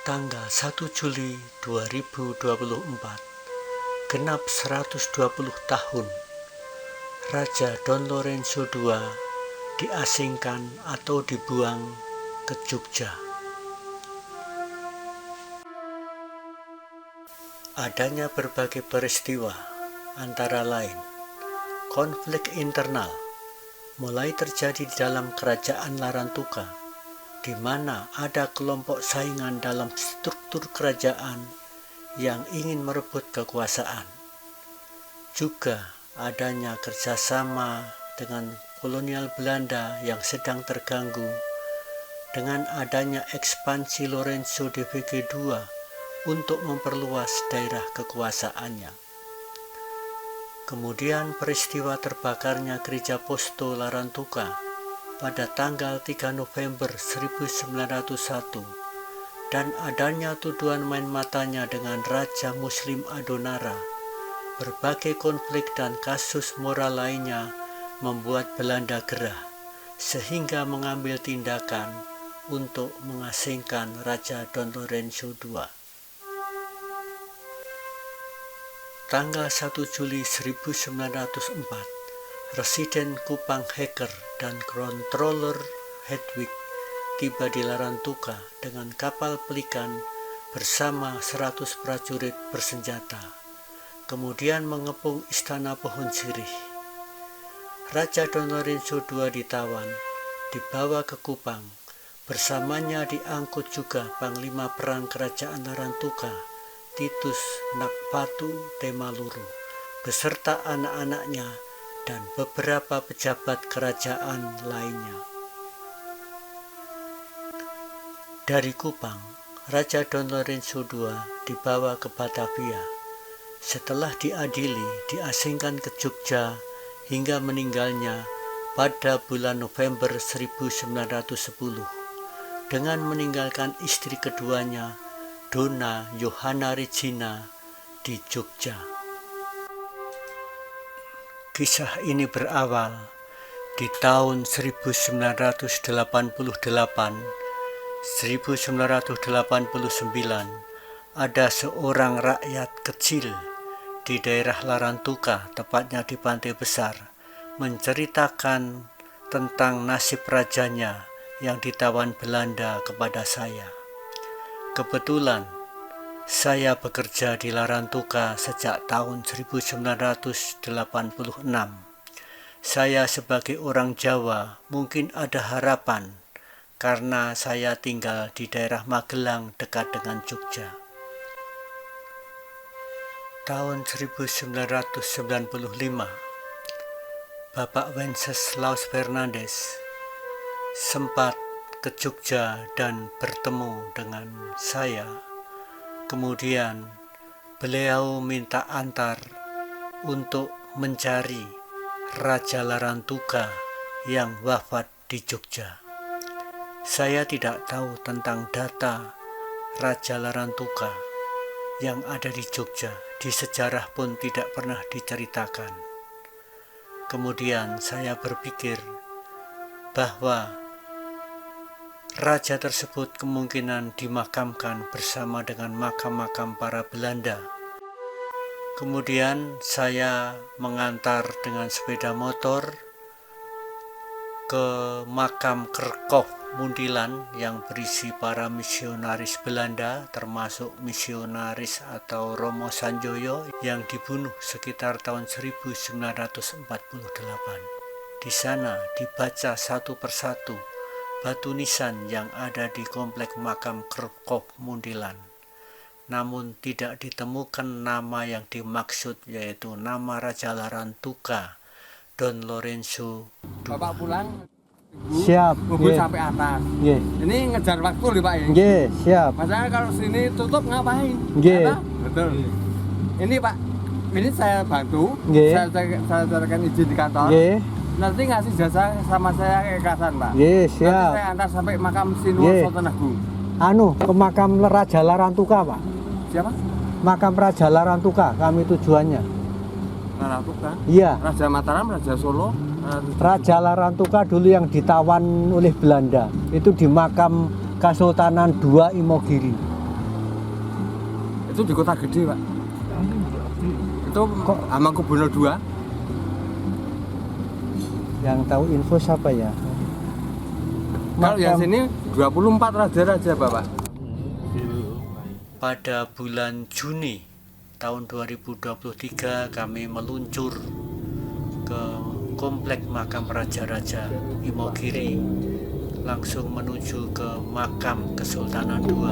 Tanggal 1 Juli 2024, genap 120 tahun Raja Don Lorenzo II diasingkan atau dibuang ke Jogja. Adanya berbagai peristiwa, antara lain konflik internal mulai terjadi di dalam kerajaan Larantuka, di mana ada kelompok saingan dalam struktur kerajaan yang ingin merebut kekuasaan. Juga adanya kerjasama dengan kolonial Belanda yang sedang terganggu dengan adanya ekspansi Lorenzo DBG II untuk memperluas daerah kekuasaannya. Kemudian peristiwa terbakarnya gereja Posto Larantuka pada tanggal 3 November 1901 dan adanya tuduhan main matanya dengan Raja Muslim Adonara. Berbagai konflik dan kasus moral lainnya membuat Belanda gerah sehingga mengambil tindakan untuk mengasingkan Raja Don Lorenzo II. Tanggal 1 Juli 1904, Residen Kupang Hecker dan Controller Hedwig tiba di Larantuka dengan kapal pelikan bersama 100 prajurit bersenjata, kemudian mengepung Istana Pohon Sirih. Raja Don Lorenzo II ditawan, dibawa ke Kupang. Bersamanya diangkut juga Panglima Perang Kerajaan Larantuka, Titus Nakpatu Temaluru, beserta anak-anaknya dan beberapa pejabat kerajaan lainnya. Dari Kupang, Raja Don Lorenzo II dibawa ke Batavia. Setelah diadili, diasingkan ke Jogja hingga meninggalnya pada bulan November 1910 dengan meninggalkan istri keduanya, Donna Johanna Regina, di Jogja. Kisah ini berawal di tahun 1989. Ada seorang rakyat kecil di daerah Larantuka, tepatnya di Pantai Besar, menceritakan tentang nasib rajanya yang ditawan Belanda kepada saya. Kebetulan saya bekerja di Larantuka sejak tahun 1986. Saya sebagai orang Jawa mungkin ada harapan karena saya tinggal di daerah Magelang dekat dengan Jogja. Tahun 1995, Bapak Wenceslaus Fernandes sempat ke Jogja dan bertemu dengan saya. Kemudian beliau minta antar untuk mencari Raja Larantuka yang wafat di Jogja. Saya tidak tahu tentang data Raja Larantuka yang ada di Jogja. Di sejarah pun tidak pernah diceritakan. Kemudian saya berpikir bahwa raja tersebut kemungkinan dimakamkan bersama dengan makam-makam para Belanda. Kemudian saya mengantar dengan sepeda motor ke makam Kerkhof Mundilan yang berisi para misionaris Belanda, termasuk misionaris atau Romo Sanjoyo yang dibunuh sekitar tahun 1948. Di sana dibaca satu persatu batu nisan yang ada di komplek makam Kerkhof Mundilan. Namun tidak ditemukan nama yang dimaksud, yaitu nama Raja Larantuka, Don Lorenzo. Bapak pulang, Ibu, siap, mobil yeah. sampai atas. Yeah. Ini ngejar waktu nih Pak ya? Yeah, siap. Masalahnya kalau sini tutup ngapain? Yeah. Betul. Ini Pak, ini saya bantu, Yeah. saya carikan izin di kantor. Yeah. Nanti ngasih jasa sama saya keikasan Pak. Yeah, Nanti siap. saya antar sampai makam Sinuwun Yeah. Sultan Agung. Ke makam Raja Larantuka, Pak. Siapa? Makam Raja Larantuka, kami tujuannya. Larantuka. Iya. Raja Mataram, Raja Solo. Raja Larantuka dulu yang ditawan oleh Belanda. Itu di makam Kesultanan II Imogiri. Itu di Kota Gede, Pak. Itu kok Hamengkubuwono II. Yang tahu info siapa ya? Kalau yang Makam- sini 24 raja-raja, Bapak. Pada bulan Juni tahun 2023 kami meluncur ke komplek makam Raja-Raja Imogiri, langsung menuju ke makam Kesultanan II.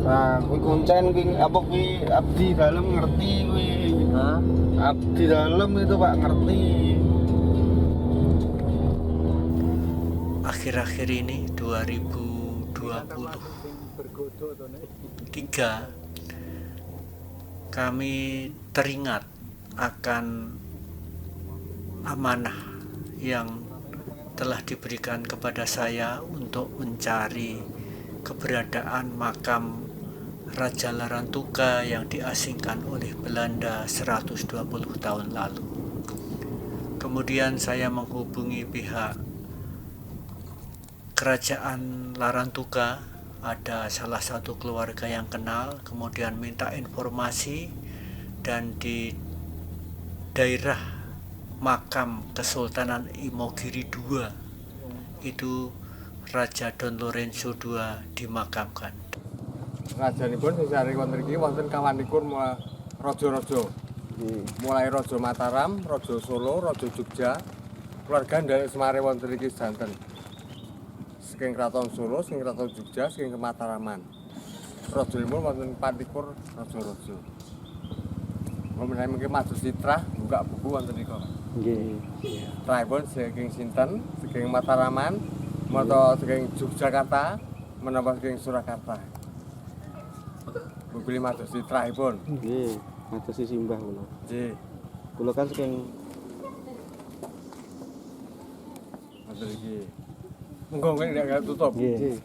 Nah, kuwi kuncen kuwi apa kuwi abdi dalam ngerti kuwi. Hah? Abdi dalam itu Pak ngerti. Akhir-akhir ini 2023 kami teringat akan amanah yang telah diberikan kepada saya untuk mencari keberadaan makam Raja Larantuka yang diasingkan oleh Belanda 120 tahun lalu. Kemudian saya menghubungi pihak Kerajaan Larantuka, ada salah satu keluarga yang kenal, kemudian minta informasi, dan di daerah makam Kesultanan Imogiri II itu Raja Don Lorenzo II dimakamkan. Rajanipun sing sari wonten iki wonten kawanipun raja-raja. Mulai Raja Mataram, Raja Solo, Raja Jogja, keluarga nderek semare wonten iki sedanten. Saking Kraton Solo, saking Kraton Jogja, saking Mataraman. Rajanipun wonten 24 raja-raja. Menawi mungkin mados Citrah buka buku wonten niku. Nggih. Trahipun saking sinten, saking Mataraman, mata saking Yogyakarta, menapa saking Surakarta. Bukuli mados Citrahipun. Nggih, matur simbah kula. Nggih. Kula kan saking Matur iki. Monggo nggih nek tutup. Nggih.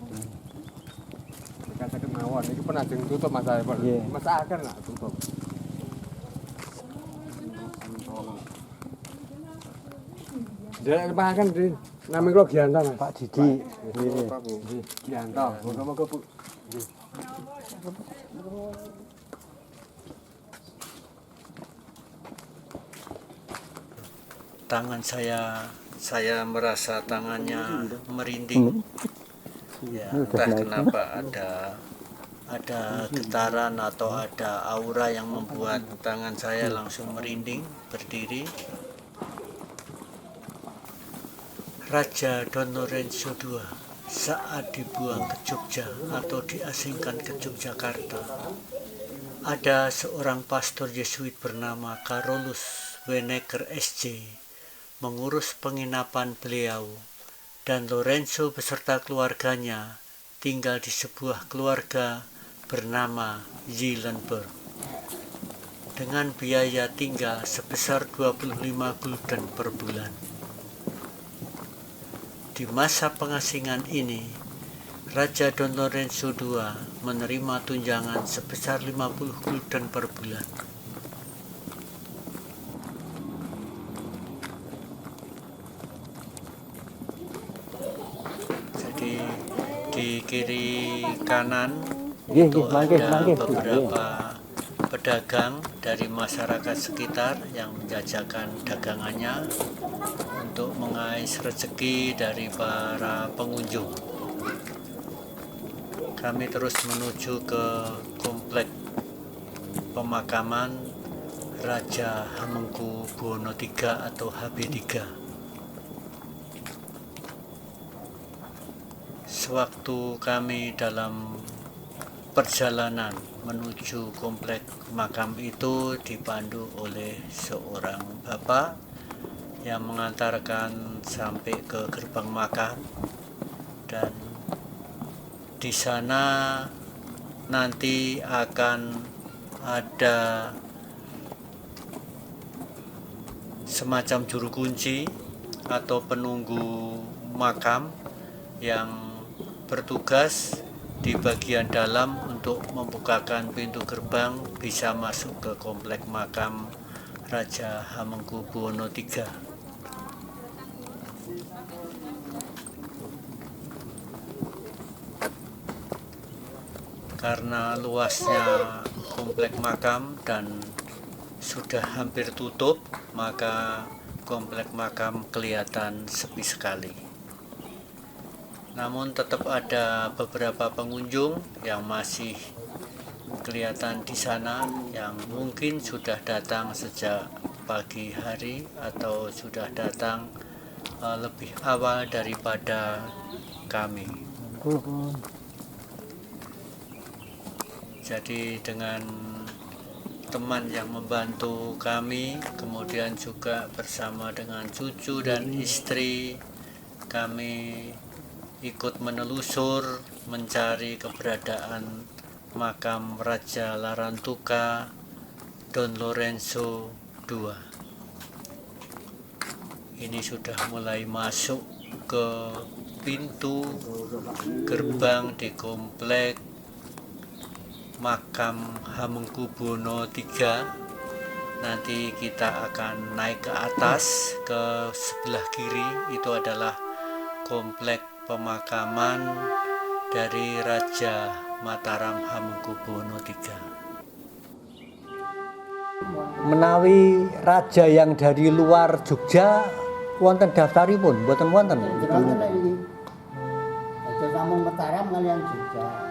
Dikatakan mawon iki pun ajeng tutup masalahipun. Nggih. Mesakaken lah tutup. Dek makan Din. Nami kula Gianto, Mas. Pak Didi. Nggih, Gianto. Moga-moga Bu. Tangan saya merasa tangannya merinding. Ya, entah kenapa ada getaran atau ada aura yang membuat tangan saya langsung merinding berdiri. Raja Don Lorenzo II saat dibuang ke Jogja atau diasingkan ke Yogyakarta, ada seorang pastor Yesuit bernama Carolus Weneker SJ mengurus penginapan beliau, dan Lorenzo beserta keluarganya tinggal di sebuah keluarga bernama Zielenburg dengan biaya tinggal sebesar 25 gulden per bulan. Di masa pengasingan ini, Raja Don Lorenzo II menerima tunjangan sebesar 50 gulden per bulan. Jadi di kiri kanan Nggih, itu mangke, ada mangke. beberapa pedagang dari masyarakat sekitar yang menjajakan dagangannya untuk mengais rezeki dari para pengunjung. Kami terus menuju ke komplek pemakaman Raja Hamengkubuwono III atau HB3. Sewaktu kami dalam perjalanan menuju komplek makam itu dipandu oleh seorang bapak yang mengantarkan sampai ke gerbang makam, dan di sana nanti akan ada semacam juru kunci atau penunggu makam yang bertugas di bagian dalam untuk membukakan pintu gerbang bisa masuk ke komplek makam Raja Hamengkubuwono III. karena luasnya komplek makam dan sudah hampir tutup, maka komplek makam kelihatan sepi sekali. Namun tetap ada beberapa pengunjung yang masih kelihatan di sana yang mungkin sudah datang sejak pagi hari atau sudah datang lebih awal daripada kami. Jadi dengan teman yang membantu kami, kemudian juga bersama dengan cucu dan istri, kami ikut menelusur mencari keberadaan makam Raja Larantuka Don Lorenzo II. Ini sudah mulai masuk ke pintu gerbang di komplek makam Hamengkubuwono III. Nanti kita akan naik ke atas, ke sebelah kiri itu adalah komplek pemakaman dari Raja Mataram Hamengkubuwono III. Menawi raja yang dari luar Jogja wonten daftaripun, mboten wonten. Wonten iki. Raja Sampung Mataram kaliyan Jogja.